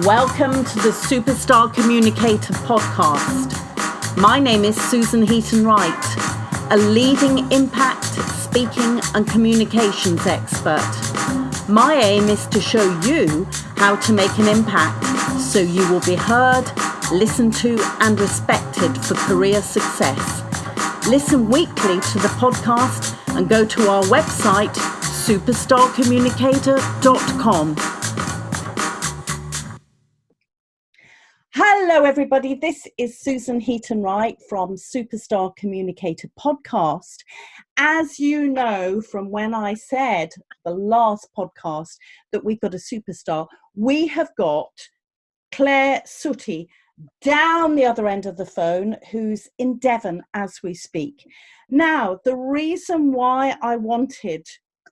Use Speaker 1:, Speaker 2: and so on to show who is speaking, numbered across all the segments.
Speaker 1: Welcome to the Superstar Communicator podcast. My name is Susan Heaton-Wright, a leading impact, speaking and communications expert. My aim is to show you how to make an impact so you will be heard, listened to and respected for career success. Listen weekly to the podcast and go to our website, superstarcommunicator.com. Hello, everybody. This is Susan Heaton-Wright from Superstar Communicator podcast. As you know from when I said the last podcast that we've got a superstar, we have got Clare Suttie down the other end of the phone, who's in Devon as we speak. Now, the reason why I wanted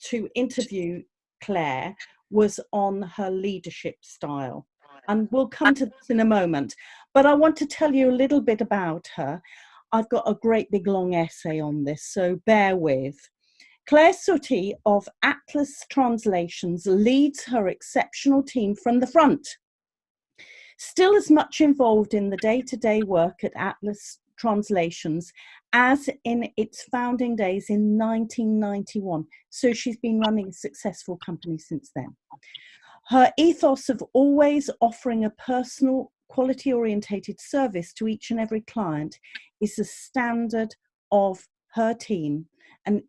Speaker 1: to interview Clare was on her leadership style. And we'll come to this in a moment. But I want to tell you a little bit about her. I've got a great big long essay on this, so bear with. Clare Suttie of Atlas Translations leads her exceptional team from the front. Still as much involved in the day-to-day work at Atlas Translations as in its founding days in 1991. So she's been running a successful company since then. Her ethos of always offering a personal, quality-orientated service to each and every client is the standard of her team, and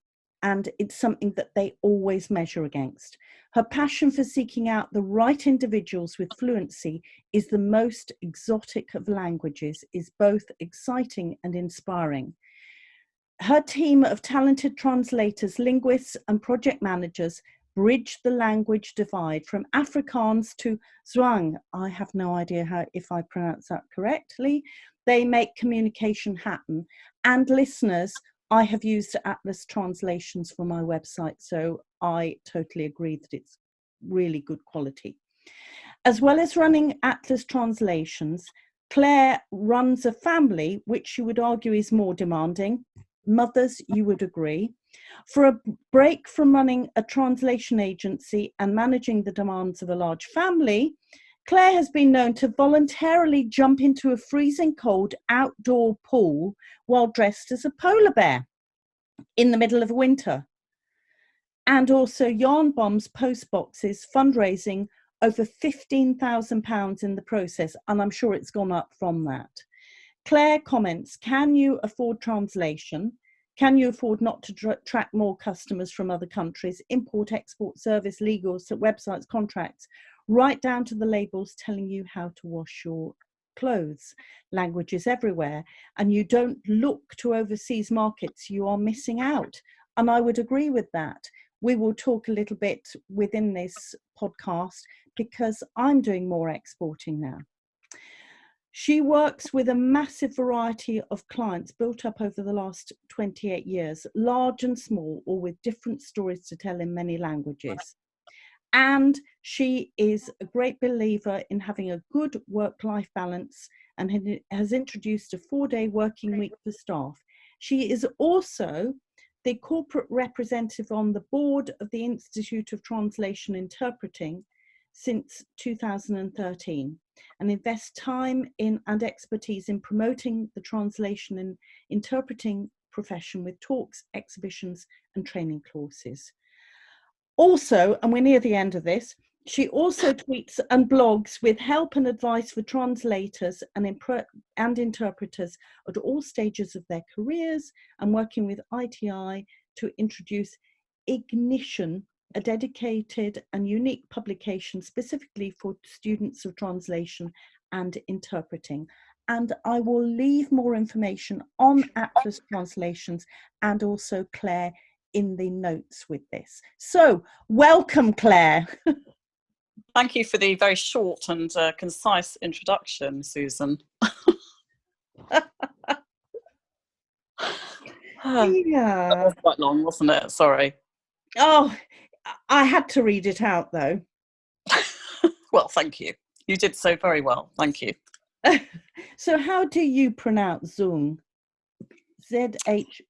Speaker 1: it's something that they always measure against. Her passion for seeking out the right individuals with fluency is the most exotic of languages, is both exciting and inspiring. Her team of talented translators, linguists, and project managers bridge the language divide from Afrikaans to Zhuang. I have no idea if I pronounce that correctly. They make communication happen. And listeners, I have used Atlas Translations for my website, so I totally agree that it's really good quality. As well as running Atlas Translations, Clare runs a family, which you would argue is more demanding. Mothers, you would agree. For a break from running a translation agency and managing the demands of a large family, Clare has been known to voluntarily jump into a freezing cold outdoor pool while dressed as a polar bear in the middle of winter. And also yarn bombs post boxes, fundraising over £15,000 in the process, and I'm sure it's gone up from that. Clare comments, can you afford translation? Can you afford not to track more customers from other countries, import, export, service, legals, websites, contracts, right down to the labels telling you how to wash your clothes? Language is everywhere, and you don't look to overseas markets, you are missing out. And I would agree with that. We will talk a little bit within this podcast because I'm doing more exporting now. She works with a massive variety of clients built up over the last 28 years, large and small, or with different stories to tell in many languages. And she is a great believer in having a good work-life balance and has introduced a 4-day working week for staff. She is also the corporate representative on the board of the Institute of Translation Interpreting since 2013, and invest time in and expertise in promoting the translation and interpreting profession with talks, exhibitions and training courses. Also, and we're near the end of this, she also tweets and blogs with help and advice for translators and interpreters at all stages of their careers, and working with ITI to introduce Ignition, a dedicated and unique publication specifically for students of translation and interpreting. And I will leave more information on Atlas Translations and also Clare in the notes with this. So welcome, Clare.
Speaker 2: Thank you for the very short and concise introduction, Susan.
Speaker 1: Yeah.
Speaker 2: That was quite long, wasn't it? Sorry.
Speaker 1: Oh, I had to read it out, though.
Speaker 2: Well, thank you. You did so very well. Thank you.
Speaker 1: So how do you pronounce Zhuang? Z-H-U-A-N-G.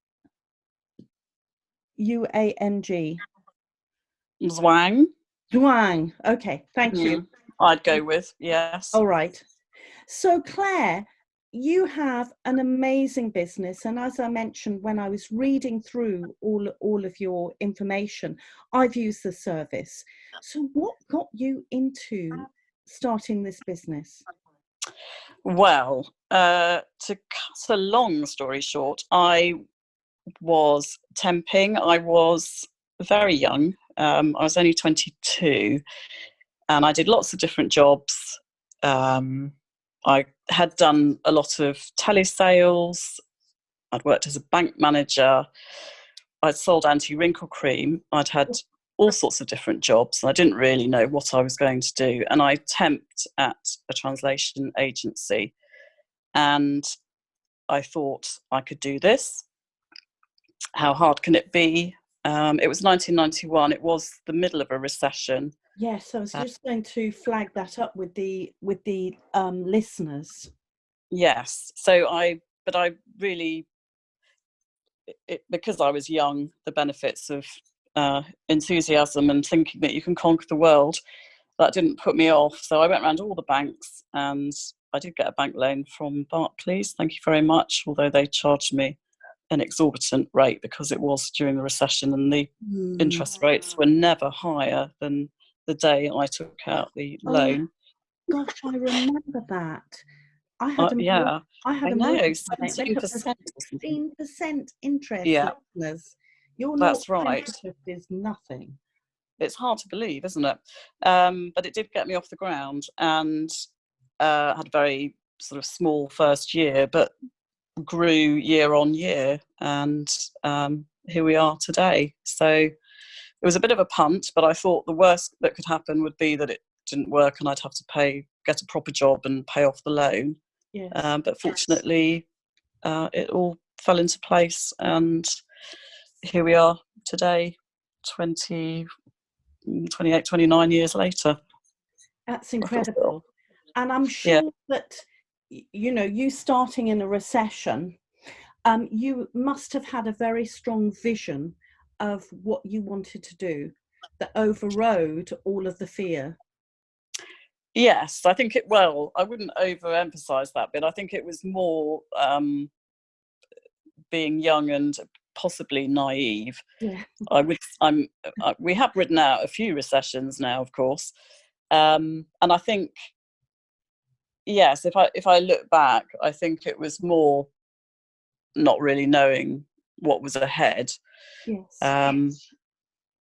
Speaker 2: Zhuang.
Speaker 1: Zhuang. Okay, thank you.
Speaker 2: I'd go with, yes.
Speaker 1: All right. So Claire, you have an amazing business, and as I mentioned when I was reading through all of your information, I've used the service. So what got you into starting this business?
Speaker 2: Well, to cut a long story short, I was temping. I was very young. I was only 22, and I did lots of different jobs. I had done a lot of telesales. I'd worked as a bank manager. I'd sold anti-wrinkle cream. I'd had all sorts of different jobs, and I didn't really know what I was going to do. And I temped at a translation agency, and I thought I could do this. How hard can it be? It was 1991. It was the middle of a recession.
Speaker 1: Yes, I was just going to flag that up with the listeners.
Speaker 2: Yes. So I really, because I was young, the benefits of enthusiasm and thinking that you can conquer the world, that didn't put me off. So I went around all the banks, and I did get a bank loan from Barclays. Thank you very much. Although they charged me an exorbitant rate because it was during the recession, and the interest rates were never higher than the day I took out the loan.
Speaker 1: Gosh, I remember that. I had a
Speaker 2: know,
Speaker 1: 17%. 16% interest.
Speaker 2: Yeah,
Speaker 1: Your
Speaker 2: that's right.
Speaker 1: Interest is nothing.
Speaker 2: It's hard to believe, isn't it? But it did get me off the ground, and had a very sort of small first year, but grew year on year, and here we are today. So it was a bit of a punt, but I thought the worst that could happen would be that it didn't work and I'd have to get a proper job and pay off the loan.
Speaker 1: Yes.
Speaker 2: But fortunately, it all fell into place, and here we are today, 28, 29 years later.
Speaker 1: That's incredible. And I'm sure that, you starting in a recession, you must have had a very strong vision of what you wanted to do that overrode all of the fear.
Speaker 2: Yes, I think I wouldn't overemphasize that bit. I think it was more being young and possibly naive.
Speaker 1: Yeah.
Speaker 2: We have ridden out a few recessions now, of course. And I think, yes, if I look back, I think it was more not really knowing what was ahead.
Speaker 1: Yes.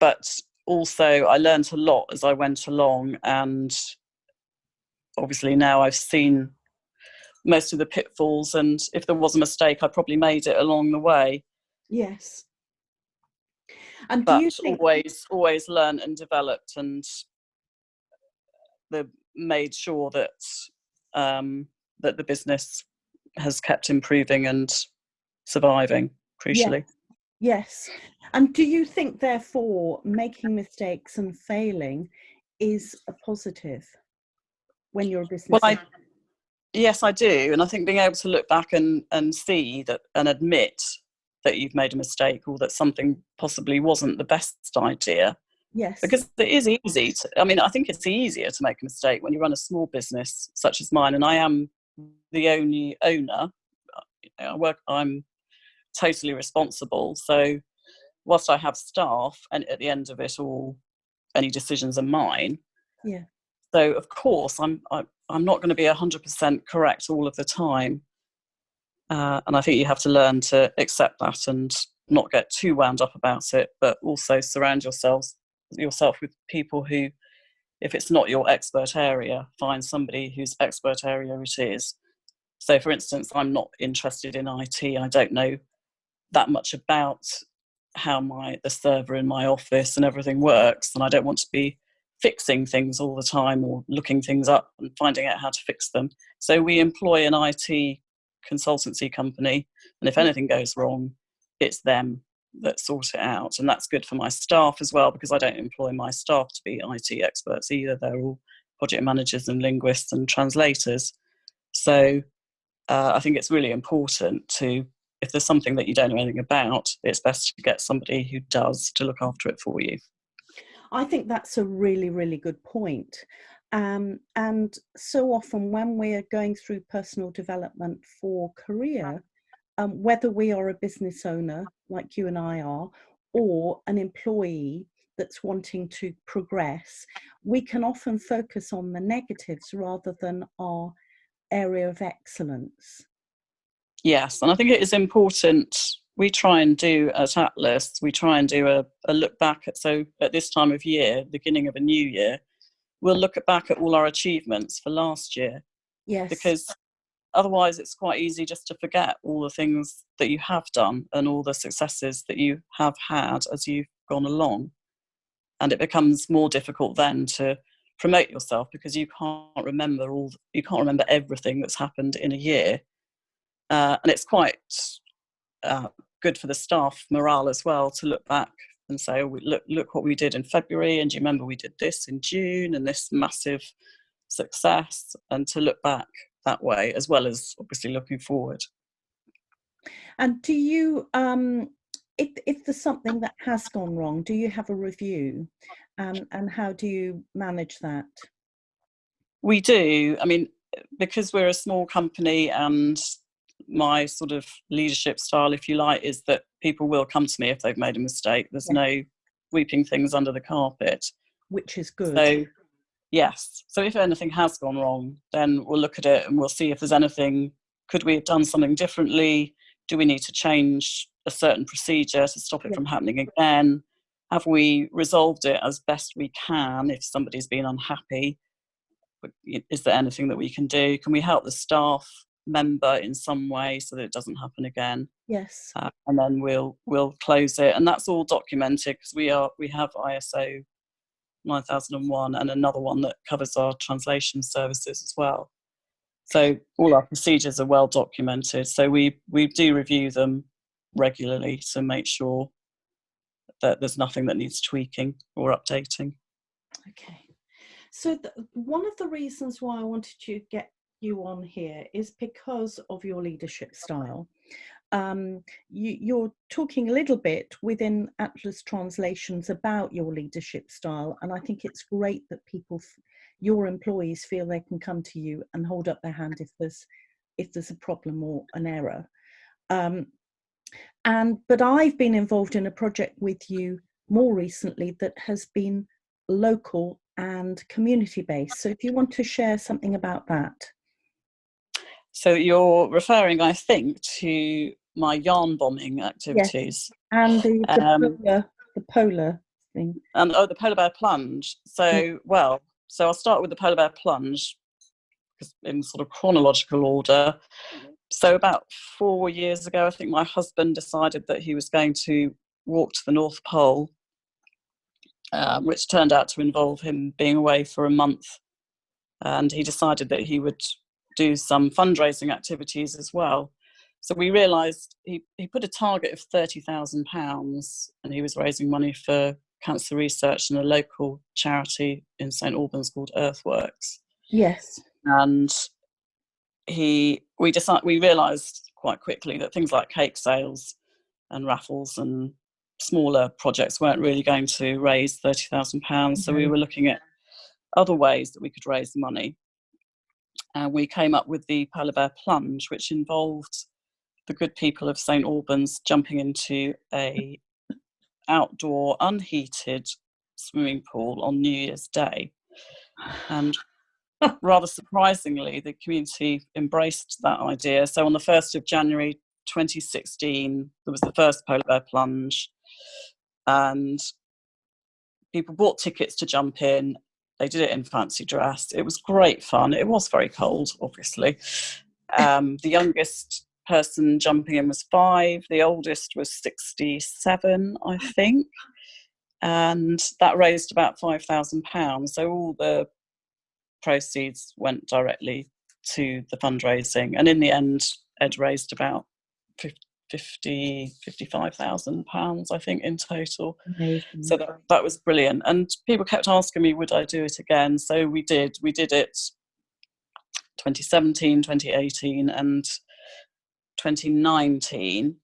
Speaker 2: But also I learned a lot as I went along, and obviously now I've seen most of the pitfalls, and if there was a mistake, I probably made it along the way.
Speaker 1: Yes. And
Speaker 2: but always learned and developed, and made sure that that the business has kept improving and surviving, crucially.
Speaker 1: Yes. And do you think, therefore, making mistakes and failing is a positive when you're a business owner?
Speaker 2: Yes, I do. And I think being able to look back and see that and admit that you've made a mistake, or that something possibly wasn't the best idea.
Speaker 1: Yes.
Speaker 2: Because it is easy I think it's easier to make a mistake when you run a small business such as mine, and I am the only owner. I'm totally responsible. So whilst I have staff, and at the end of it all, any decisions are mine.
Speaker 1: Yeah.
Speaker 2: So of course I'm not going to be 100% correct all of the time, and I think you have to learn to accept that and not get too wound up about it, but also surround yourself with people who, if it's not your expert area, find somebody whose expert area it is. So for instance, I'm not interested in IT. I don't know that much about how the server in my office and everything works, and I don't want to be fixing things all the time or looking things up and finding out how to fix them. So we employ an IT consultancy company, and if anything goes wrong, it's them that sort it out. And that's good for my staff as well, because I don't employ my staff to be IT experts either. They're all project managers and linguists and translators. So I think it's really important to, if there's something that you don't know anything about, it's best to get somebody who does to look after it for you.
Speaker 1: I think that's a really, really good point. And so often when we're going through personal development for career, whether we are a business owner like you and I are, or an employee that's wanting to progress, we can often focus on the negatives rather than our area of excellence.
Speaker 2: Yes, and I think it is important. We try and do at Atlas, we try and do a look back at, so at this time of year, beginning of a new year, we'll look back at all our achievements for last year.
Speaker 1: Yes.
Speaker 2: Because otherwise it's quite easy just to forget all the things that you have done and all the successes that you have had as you've gone along. And it becomes more difficult then to promote yourself because you can't remember everything that's happened in a year. And it's quite good for the staff morale as well to look back and say, oh, look what we did in February, and do you remember we did this in June and this massive success, and to look back that way as well as obviously looking forward.
Speaker 1: And do you, if there's something that has gone wrong, do you have a review, and how do you manage that?
Speaker 2: We do. I mean, because we're a small company, and my sort of leadership style, if you like, is that people will come to me if they've made a mistake. There's no sweeping things under the carpet,
Speaker 1: which is good.
Speaker 2: So yes, so if anything has gone wrong, then we'll look at it and we'll see if there's anything. Could we have done something differently? Do we need to change a certain procedure to stop it from happening again? Have we resolved it as best we can if somebody's been unhappy? Is there anything that we can do? Can we help the staff member in some way so that it doesn't happen again?
Speaker 1: Yes.
Speaker 2: And then we'll close it, and that's all documented because we have ISO 9001 and another one that covers our translation services as well. So all our procedures are well documented. So we do review them regularly to make sure that there's nothing that needs tweaking or updating. Okay.
Speaker 1: So one of the reasons why I wanted to get you on here is because of your leadership style. You're talking a little bit within Atlas Translations about your leadership style, and I think it's great that your employees feel they can come to you and hold up their hand if there's a problem or an error. But I've been involved in a project with you more recently that has been local and community based. So if you want to share something about that.
Speaker 2: So you're referring, I think, to my yarn bombing activities.
Speaker 1: Yes, and the polar thing.
Speaker 2: And the Polar Bear Plunge. So, so I'll start with the Polar Bear Plunge in sort of chronological order. So about 4 years ago, I think my husband decided that he was going to walk to the North Pole, which turned out to involve him being away for a month. And he decided that he would do some fundraising activities as well. So we realised he put a target of £30,000, and he was raising money for cancer research in a local charity in St Albans called Earthworks.
Speaker 1: Yes.
Speaker 2: And we realised quite quickly that things like cake sales and raffles and smaller projects weren't really going to raise £30,000. Mm-hmm. So we were looking at other ways that we could raise money. And we came up with the Polar Bear Plunge, which involved the good people of St Albans jumping into a outdoor unheated swimming pool on New Year's Day. And rather surprisingly, the community embraced that idea. So on the 1st of January 2016, there was the first Polar Bear Plunge, and people bought tickets to jump in. They did it in fancy dress. It was great fun. It was very cold, obviously. The youngest person jumping in was 5. The oldest was 67, I think. And that raised about £5,000. So all the proceeds went directly to the fundraising. And in the end, Ed raised about £55,000, I think, in total. Amazing. So that was brilliant. And people kept asking me, would I do it again? So we did. We did it 2017, 2018 and 2019.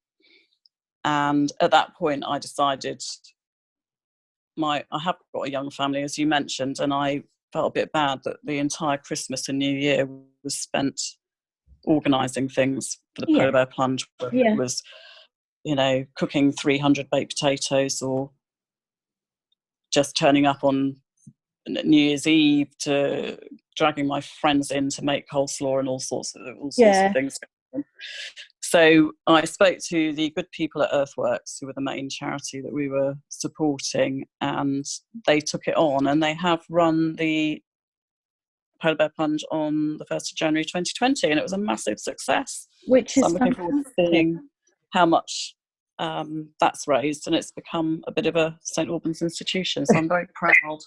Speaker 2: And at that point, I decided I have got a young family, as you mentioned, and I felt a bit bad that the entire Christmas and New Year was spent organising things for the Polar Bear Plunge, whether it was, you know, cooking 300 baked potatoes or just turning up on New Year's Eve to dragging my friends in to make coleslaw and all sorts of things. So I spoke to the good people at Earthworks, who were the main charity that we were supporting, and they took it on, and they have run the Polar Bear Plunge on the 1st of January 2020, and it was a massive success.
Speaker 1: Which is
Speaker 2: I'm looking forward to seeing how much that's raised, and it's become a bit of a St Albans institution, so I'm very proud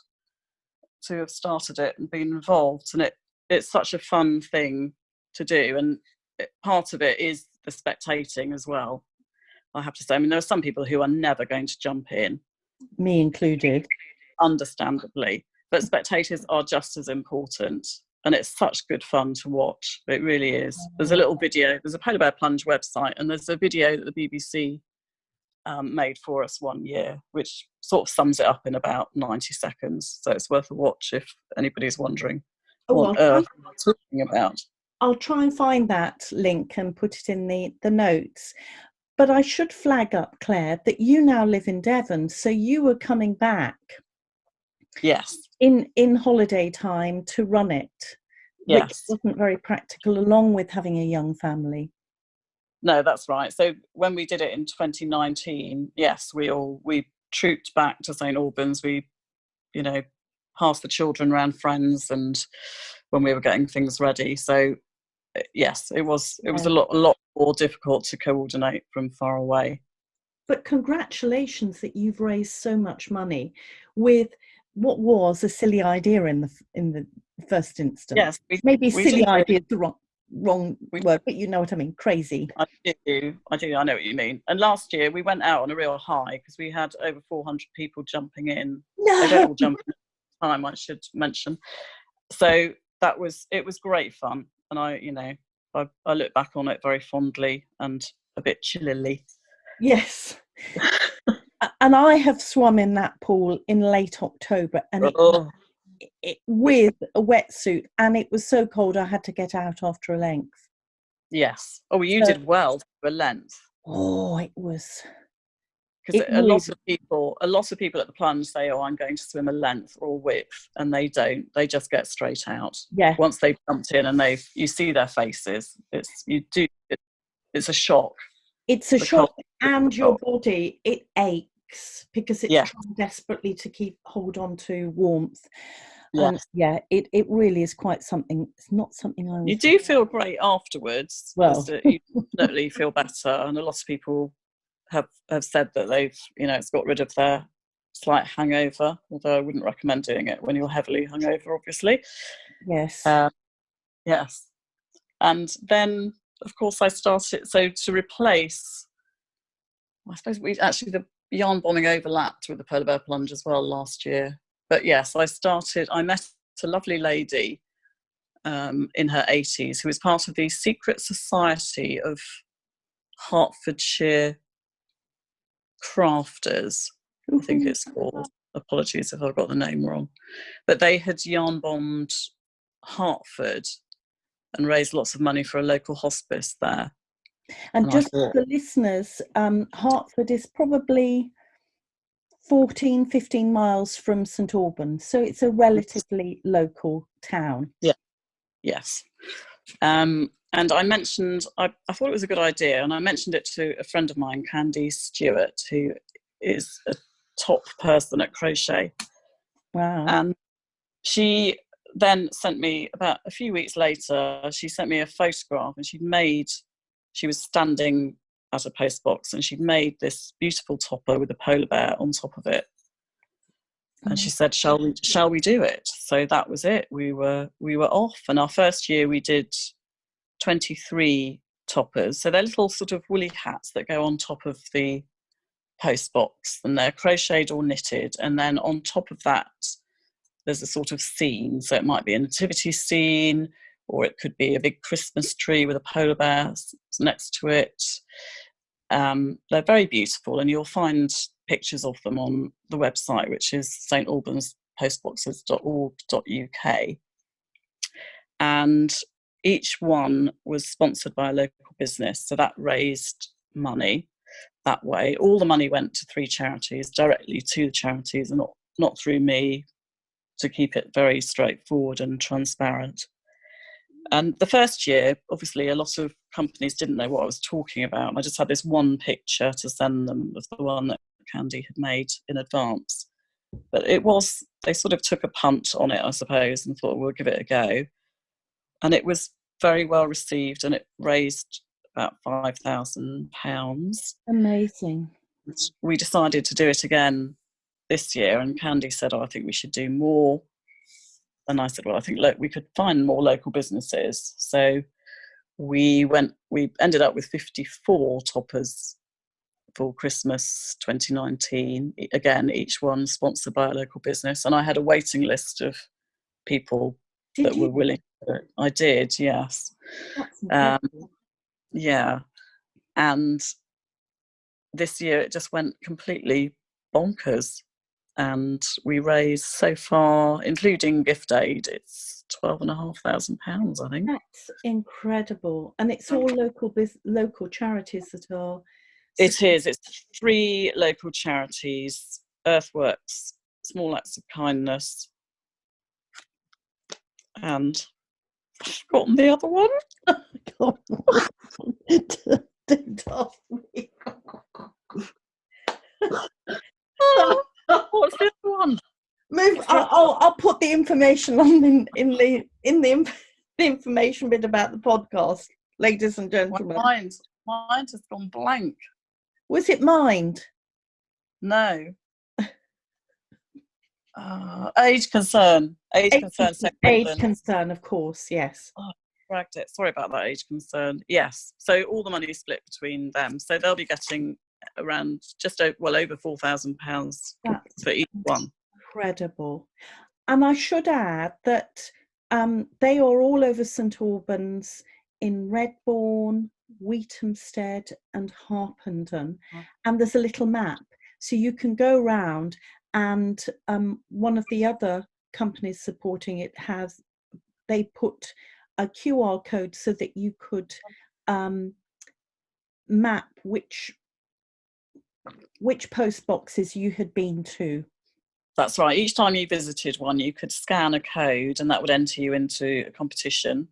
Speaker 2: to have started it and been involved, and it's such a fun thing to do, and part of it is the spectating as well, I have to say. I mean, there are some people who are never going to jump in,
Speaker 1: me included,
Speaker 2: understandably, but spectators are just as important, and it's such good fun to watch. It really is. There's a little video, there's a Polar Bear Plunge website, and there's a video that the BBC made for us one year, which sort of sums it up in about 90 seconds, so it's worth a watch if anybody's wondering what on earth I'm talking about.
Speaker 1: I'll try and find that link and put it in the notes. But I should flag up, Claire, that you now live in Devon, so you were coming back in holiday time to run it, which wasn't very practical, along with having a young family.
Speaker 2: No, that's right. So when we did it in 2019, we trooped back to St Albans. We, you know, passed the children around friends, and when we were getting things ready. So yes, it was a lot more difficult to coordinate from far away.
Speaker 1: But congratulations that you've raised so much money with what was a silly idea in the first instance.
Speaker 2: Yes,
Speaker 1: maybe silly idea is the wrong word, but you know what I mean. Crazy.
Speaker 2: I do. I know what you mean. And last year we went out on a real high because we had over 400 people jumping in.
Speaker 1: No.
Speaker 2: They don't all jump in at the time, I should mention. So it was great fun, and I look back on it very fondly and a bit chillily.
Speaker 1: Yes. And I have swum in that pool in late October, and it with a wetsuit, and it was so cold I had to get out after a length.
Speaker 2: Yes. Oh, you did well for a length.
Speaker 1: Oh, it was.
Speaker 2: Because a lot of people at the plunge say, "Oh, I'm going to swim a length or a width," and they don't. They just get straight out.
Speaker 1: Yeah.
Speaker 2: Once they've jumped in and you see their faces, it's a shock.
Speaker 1: It's a shock, and your body, it aches because it's trying desperately to hold on to warmth. It really is quite something. It's not something I.
Speaker 2: You do feel great afterwards. Well, you definitely feel better, and a lot of people have said that they've, it's got rid of their slight hangover, although I wouldn't recommend doing it when you're heavily hungover, obviously.
Speaker 1: Yes.
Speaker 2: Yes. And then, of course, I started, so to replace, I suppose the yarn bombing overlapped with the Polar Bear Plunge as well last year. But yes, I met a lovely lady in her 80s who was part of the Secret Society of Hertfordshire Crafters, I think it's called. Apologies if I've got the name wrong. But they had yarn bombed Hertford and raised lots of money for a local hospice there.
Speaker 1: And just for the listeners, Hertford is probably 15 miles from St Albans, so it's a relatively local town.
Speaker 2: Yeah. Yes. And I mentioned, I thought it was a good idea, and I mentioned it to a friend of mine, Candy Stewart, who is a top person at crochet.
Speaker 1: Wow.
Speaker 2: And she then sent me, about a few weeks later, she sent me a photograph, and she was standing at a post box, and she'd made this beautiful topper with a polar bear on top of it. And she said, shall we do it? So that was it. We were off, and our first year we did 23 toppers. So they're little sort of woolly hats that go on top of the post box, and they're crocheted or knitted. And then on top of that, there's a sort of scene. So it might be a nativity scene, or it could be a big Christmas tree with a polar bear next to it. They're very beautiful, and you'll find pictures of them on the website, which is postboxes.org.uk, and each one was sponsored by a local business, so that raised money that way. All the money went to 3 charities, directly to the charities, and not through me, to keep it very straightforward and transparent. And the first year, obviously, a lot of companies didn't know what I was talking about. I just had this one picture to send them of the one that Candy had made in advance. But they sort of took a punt on it, I suppose, and thought, we'll give it a go. And it was very well received, and it raised about £5,000.
Speaker 1: Amazing.
Speaker 2: We decided to do it again this year, and Candy said, I think we should do more. And I said, well, I think we could find more local businesses. So we ended up with 54 toppers for Christmas 2019. Again, each one sponsored by a local business. And I had a waiting list of people that were willing to. I did, yes.
Speaker 1: That's incredible.
Speaker 2: Yeah. And this year it just went completely bonkers. And we raised so far, including gift aid, it's £12,500, I think.
Speaker 1: That's incredible. And it's all local charities that are...
Speaker 2: It is. It's 3 local charities: Earthworks, Small Acts of Kindness, and I've forgotten the other one. What's the other one?
Speaker 1: I'll put the information on in the information bit about the podcast, ladies and gentlemen.
Speaker 2: Mine has gone blank.
Speaker 1: Was it Mind?
Speaker 2: No. Age Concern. Age
Speaker 1: Concern, of course, yes.
Speaker 2: Oh, dragged it. Sorry about that, Age Concern. Yes. So all the money is split between them. So they'll be getting around over £4,000 for each one.
Speaker 1: Incredible. And I should add that they are all over St Albans, in Redbourne, Wheatamstead and Harpenden, and there's a little map, so you can go round, and one of the other companies supporting it they put a QR code so that you could map which post boxes you had been to.
Speaker 2: That's right. Each time you visited one, you could scan a code, and that would enter you into a competition.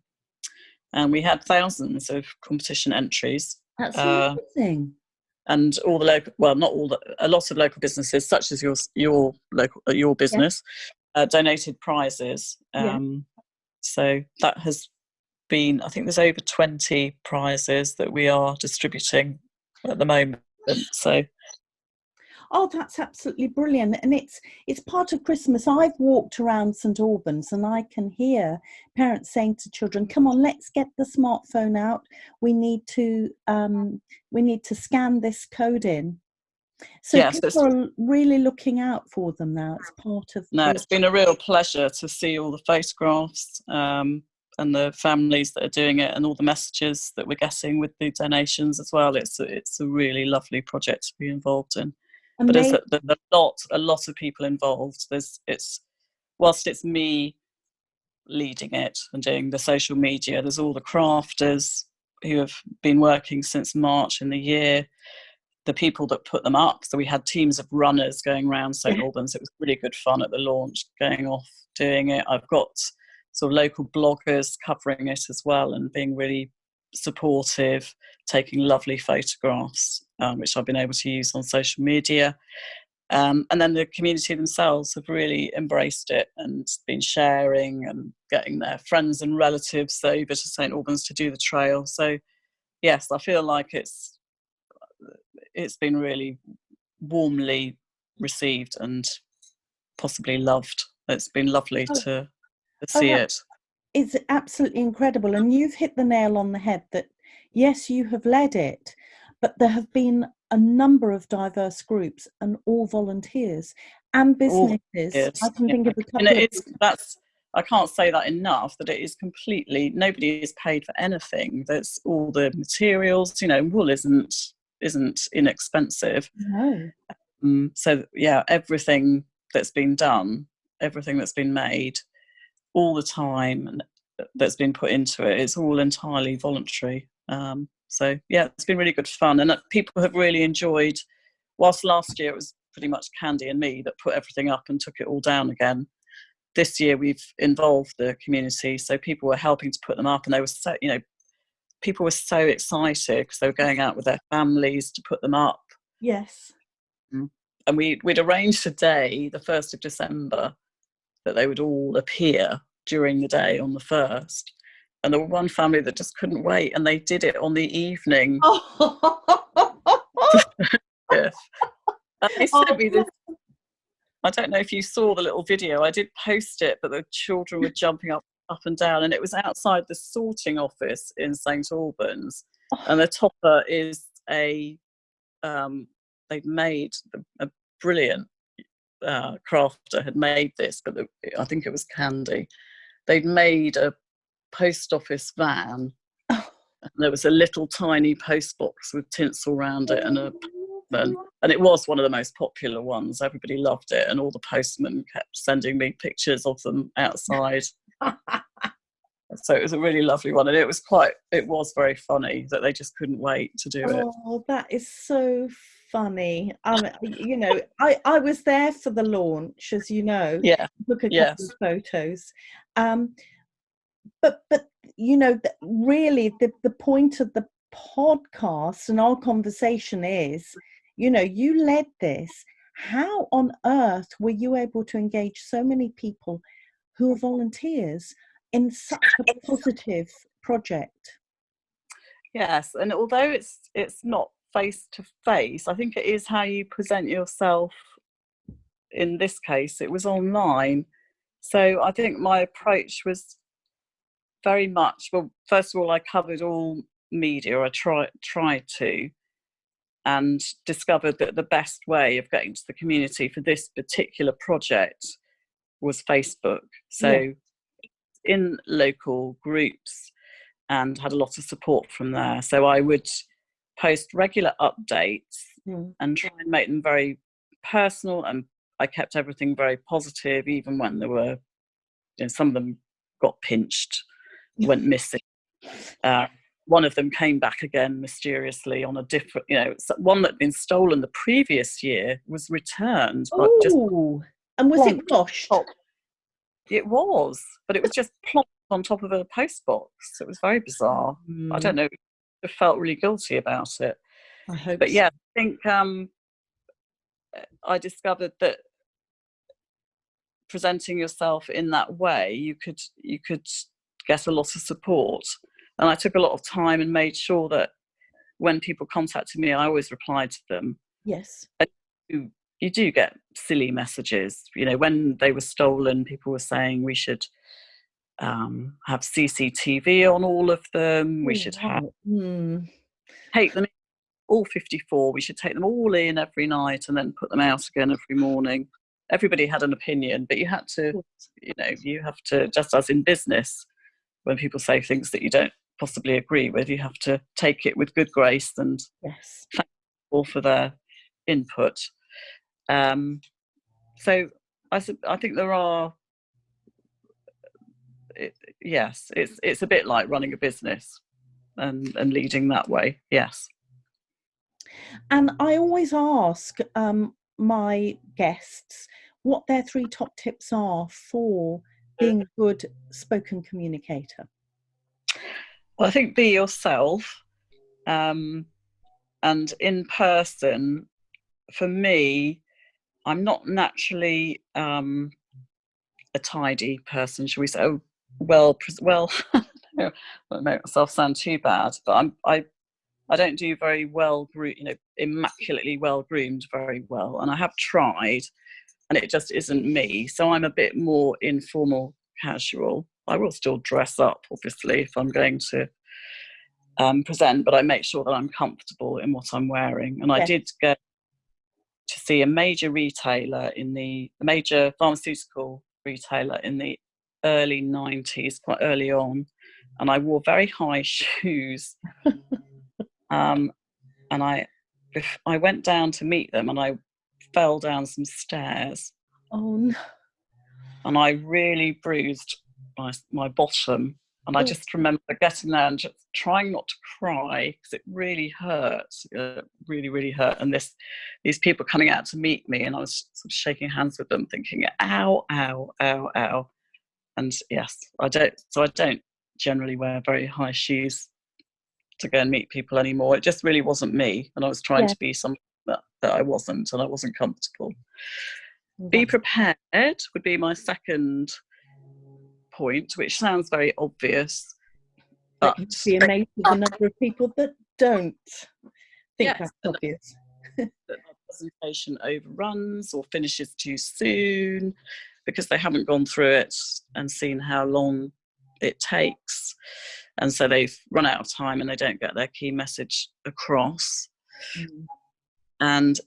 Speaker 2: And we had thousands of competition entries.
Speaker 1: That's amazing.
Speaker 2: And all the a lot of local businesses, such as your business, donated prizes. So that has been, I think there's over 20 prizes that we are distributing at the moment. So.
Speaker 1: Oh, that's absolutely brilliant. And it's part of Christmas. I've walked around St Albans and I can hear parents saying to children, come on, let's get the smartphone out. We need to scan this code in. So yes, people are really looking out for them now. It's part of...
Speaker 2: No, it's been a real pleasure to see all the photographs and the families that are doing it, and all the messages that we're getting with the donations as well. It's a really lovely project to be involved in. Amazing. But there's a lot of people involved. Whilst it's me leading it and doing the social media, there's all the crafters who have been working since March in the year, the people that put them up. So we had teams of runners going around St Albans. It was really good fun at the launch, going off, doing it. I've got sort of local bloggers covering it as well and being really supportive, taking lovely photographs, which I've been able to use on social media. And then the community themselves have really embraced it and been sharing and getting their friends and relatives over to St Albans to do the trail. So yes, I feel like it's been really warmly received and possibly loved. It's been lovely to see it.
Speaker 1: It's absolutely incredible. And you've hit the nail on the head that, yes, you have led it, but there have been a number of diverse groups and all volunteers and businesses. I can think of a couple
Speaker 2: I can't say that enough, that it is completely, nobody is paid for anything. That's all the materials, wool isn't inexpensive.
Speaker 1: No.
Speaker 2: So yeah, everything that's been done everything that's been made, all the time and that's been put into it. It's all entirely voluntary. So yeah, it's been really good fun, and people have really enjoyed. Whilst last year it was pretty much Candy and me that put everything up and took it all down again, this year we've involved the community, so people were helping to put them up, and they were so, people were so excited because they were going out with their families to put them up.
Speaker 1: Yes.
Speaker 2: And we'd arranged a day, the 1st of December, that they would all appear during the day on the 1st. And there were one family that just couldn't wait, and they did it on the evening. And they sent me this. I don't know if you saw the little video. I did post it, but the children were jumping up and down, and it was outside the sorting office in St Albans. And the topper is they've made a brilliant crafter had made this, but I think it was Candy. They'd made a post office van. And there was a little tiny post box with tinsel around it and a postman. And it was one of the most popular ones. Everybody loved it, and all the postmen kept sending me pictures of them outside. So it was a really lovely one, and it was very funny that they just couldn't wait to do it.
Speaker 1: Oh, that is so funny. I was there for the launch, as you know.
Speaker 2: Yeah.
Speaker 1: Took a couple of photos. But really the point of the podcast and our conversation is, you led this. How on earth were you able to engage so many people who are volunteers in such a positive project?
Speaker 2: Yes, and although it's not face to face, I think it is how you present yourself. In this case, it was online. So I think my approach was very much, well, first of all, I covered all media. I tried to, and discovered that the best way of getting to the community for this particular project was Facebook. So in local groups, and had a lot of support from there. So I would post regular updates and try and make them very personal, and I kept everything very positive, even when there were, some of them got pinched, went missing. One of them came back again mysteriously on a different, one that had been stolen the previous year was returned.
Speaker 1: And was it washed?
Speaker 2: It was, but it was just plopped on top of a post box. It was very bizarre. I don't know. I felt really guilty about it.
Speaker 1: I hope.
Speaker 2: But yeah, I think I discovered that presenting yourself in that way, you could get a lot of support. And I took a lot of time and made sure that when people contacted me, I always replied to them.
Speaker 1: Yes.
Speaker 2: And you do get silly messages. When they were stolen, people were saying we should have CCTV on all of them. We should take them in, all 54. We should take them all in every night and then put them out again every morning. Everybody had an opinion, but you had to, you have to, just as in business, when people say things that you don't possibly agree with, you have to take it with good grace and thank people for their input. So I think there are, it's a bit like running a business and leading that way. Yes.
Speaker 1: And I always ask my guests what their 3 top tips are for being a good spoken communicator.
Speaker 2: Well, I think be yourself, and in person. For me, I'm not naturally a tidy person, shall we say? Well, I won't make myself sound too bad, but I don't do very well, immaculately well groomed very well, and I have tried, and it just isn't me. So I'm a bit more informal, casual. I will still dress up, obviously, if I'm going to present, but I make sure that I'm comfortable in what I'm wearing. And I did go to see a major pharmaceutical retailer in the early 90s, quite early on, and I wore very high shoes. And I went down to meet them, and I fell down some stairs.
Speaker 1: Oh no!
Speaker 2: and I really bruised my bottom. And I just remember getting there and just trying not to cry because it really hurt. It really, really hurt. And these people coming out to meet me, and I was sort of shaking hands with them, thinking, "Ow, ow, ow, ow." And yes, I don't generally wear very high shoes to go and meet people anymore. It just really wasn't me, and I was trying to be something that I wasn't, and I wasn't comfortable. Be prepared would be my second point, which sounds very obvious, but
Speaker 1: you'd be amazed at the number of people that don't think that's obvious.
Speaker 2: That the presentation overruns or finishes too soon because they haven't gone through it and seen how long it takes, and so they've run out of time and they don't get their key message across. And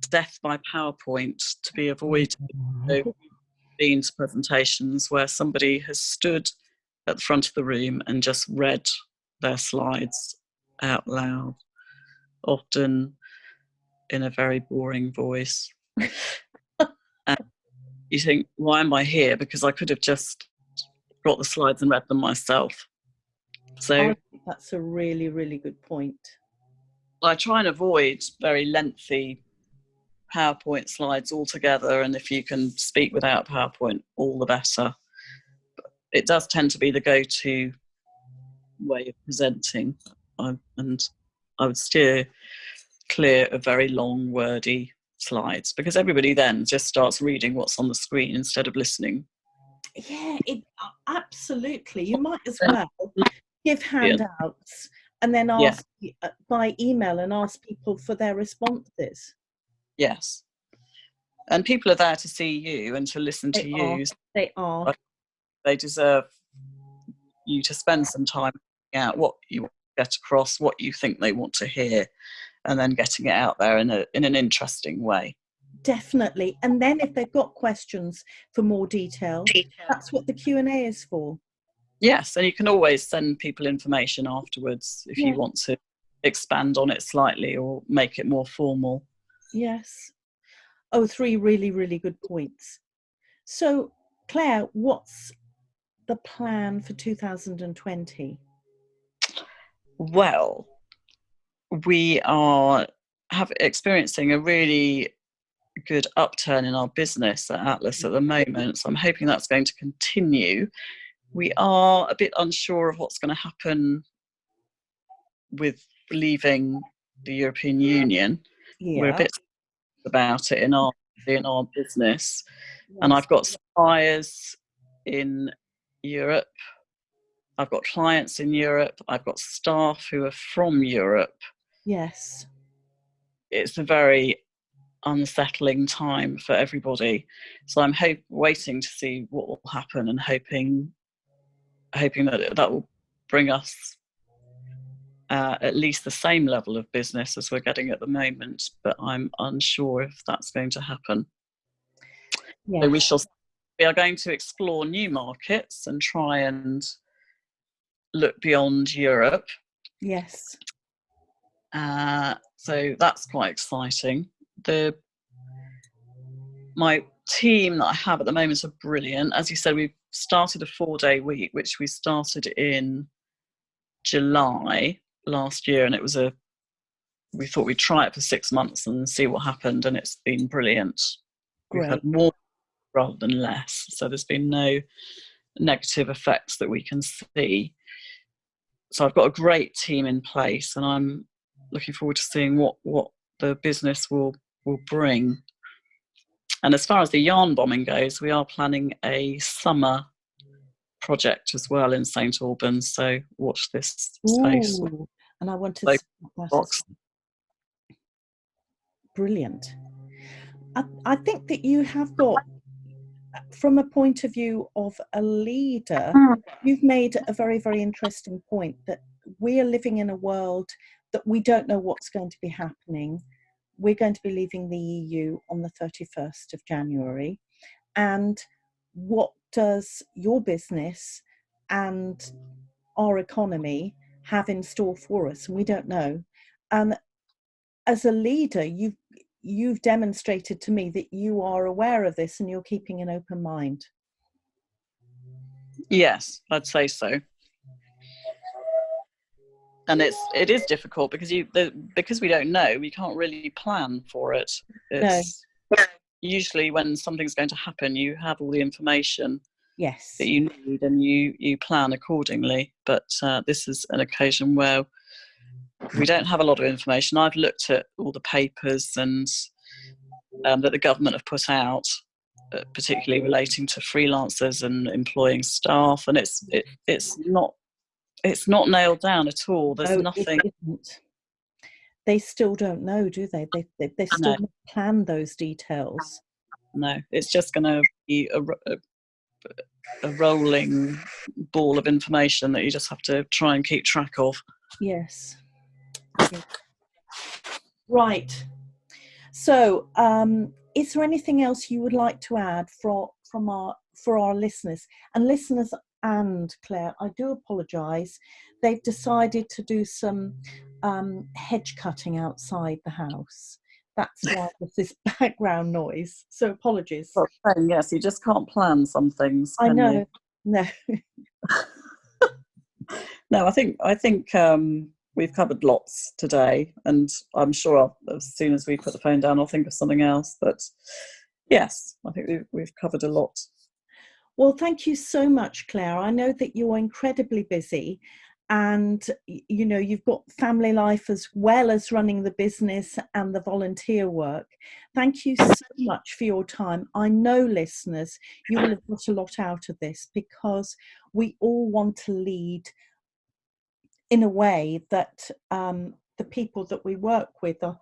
Speaker 2: death by PowerPoint to be avoided. Been to presentations where somebody has stood at the front of the room and just read their slides out loud, often in a very boring voice. And you think, why am I here? Because I could have just got the slides and read them myself. So
Speaker 1: I think that's a really, really good point.
Speaker 2: I try and avoid very lengthy PowerPoint slides altogether, and if you can speak without PowerPoint, all the better. But it does tend to be the go-to way of presenting, and I would steer clear of very long, wordy slides, because everybody then just starts reading what's on the screen instead of listening.
Speaker 1: Yeah, absolutely. You might as well give handouts and then ask by email and ask people for their responses.
Speaker 2: Yes. And people are there to see you and to listen to you.
Speaker 1: They are.
Speaker 2: They deserve you to spend some time out what you want to get across, what you think they want to hear, and then getting it out there in an interesting way.
Speaker 1: Definitely. And then if they've got questions for more detail, that's what the Q&A is for.
Speaker 2: Yes, and you can always send people information afterwards if you want to expand on it slightly or make it more formal.
Speaker 1: Yes. Oh, 3 really, really good points. So, Claire, what's the plan for 2020?
Speaker 2: Well, we are experiencing a really good upturn in our business at Atlas at the moment, so I'm hoping that's going to continue. We are a bit unsure of what's going to happen with leaving the European Union. We're a bit about it in our business, and I've got suppliers in Europe, I've got clients in Europe, I've got staff who are from Europe.
Speaker 1: Yes.
Speaker 2: It's a very unsettling time for everybody, so I'm waiting to see what will happen, and hoping that will bring us at least the same level of business as we're getting at the moment, but I'm unsure if that's going to happen. Yes. So we are going to explore new markets and try and look beyond Europe.
Speaker 1: Yes.
Speaker 2: So that's quite exciting. My team that I have at the moment are brilliant. As you said, we've started a 4-day week, which we started in July last year, and we thought we'd try it for 6 months and see what happened, and it's been brilliant. Great. We've had more rather than less, so there's been no negative effects that we can see. So I've got a great team in place, and I'm looking forward to seeing what the business will bring. And as far as the yarn bombing goes, we are planning a summer project as well in St Albans, so watch this space.
Speaker 1: Ooh, and I want to box. Brilliant. I think that you have got, from a point of view of a leader, you've made a very, very interesting point that we are living in a world that we don't know what's going to be happening. We're going to be leaving the EU on the 31st of January. And what does your business and our economy have in store for us? And we don't know. And as a leader, you've demonstrated to me that you are aware of this and you're keeping an open mind.
Speaker 2: Yes, I'd say so. And it is difficult because because we don't know, we can't really plan for it. It's usually when something's going to happen, you have all the information that you need and you plan accordingly. But this is an occasion where we don't have a lot of information. I've looked at all the papers and that the government have put out, particularly relating to freelancers and employing staff, and it's not nailed down at all. There's nothing.
Speaker 1: It isn't. They still don't know, do they? They still don't plan those details.
Speaker 2: No, it's just going to be a rolling ball of information that you just have to try and keep track of.
Speaker 1: Yes. Right. So, is there anything else you would like to add for our listeners? And Claire, I do apologise. They've decided to do some hedge cutting outside the house. That's why there's this background noise. So apologies.
Speaker 2: Yes, you just can't plan some things.
Speaker 1: I know.
Speaker 2: You?
Speaker 1: No.
Speaker 2: No, I think we've covered lots today, and I'm sure as soon as we put the phone down, I'll think of something else. But yes, I think we've covered a lot.
Speaker 1: Well, thank you so much, Claire. I know that you're incredibly busy, and you've got family life as well as running the business and the volunteer work. Thank you so much for your time. I know, listeners, you will have got a lot out of this, because we all want to lead in a way that the people that we work with, our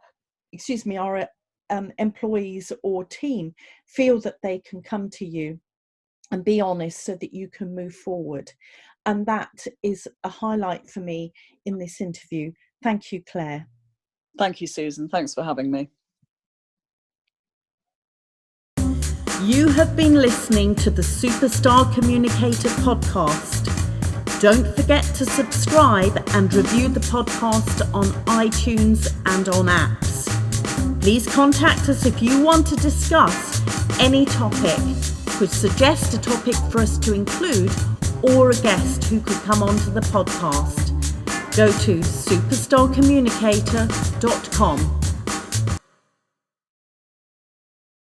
Speaker 1: employees or team, feel that they can come to you and be honest so that you can move forward. And that is a highlight for me in this interview. Thank you, Claire.
Speaker 2: Thank you, Susan. Thanks for having me.
Speaker 1: You have been listening to the Superstar Communicator podcast. Don't forget to subscribe and review the podcast on iTunes and on apps. Please contact us if you want to discuss any topic, could suggest a topic for us to include, or a guest who could come onto the podcast. Go to superstarcommunicator.com.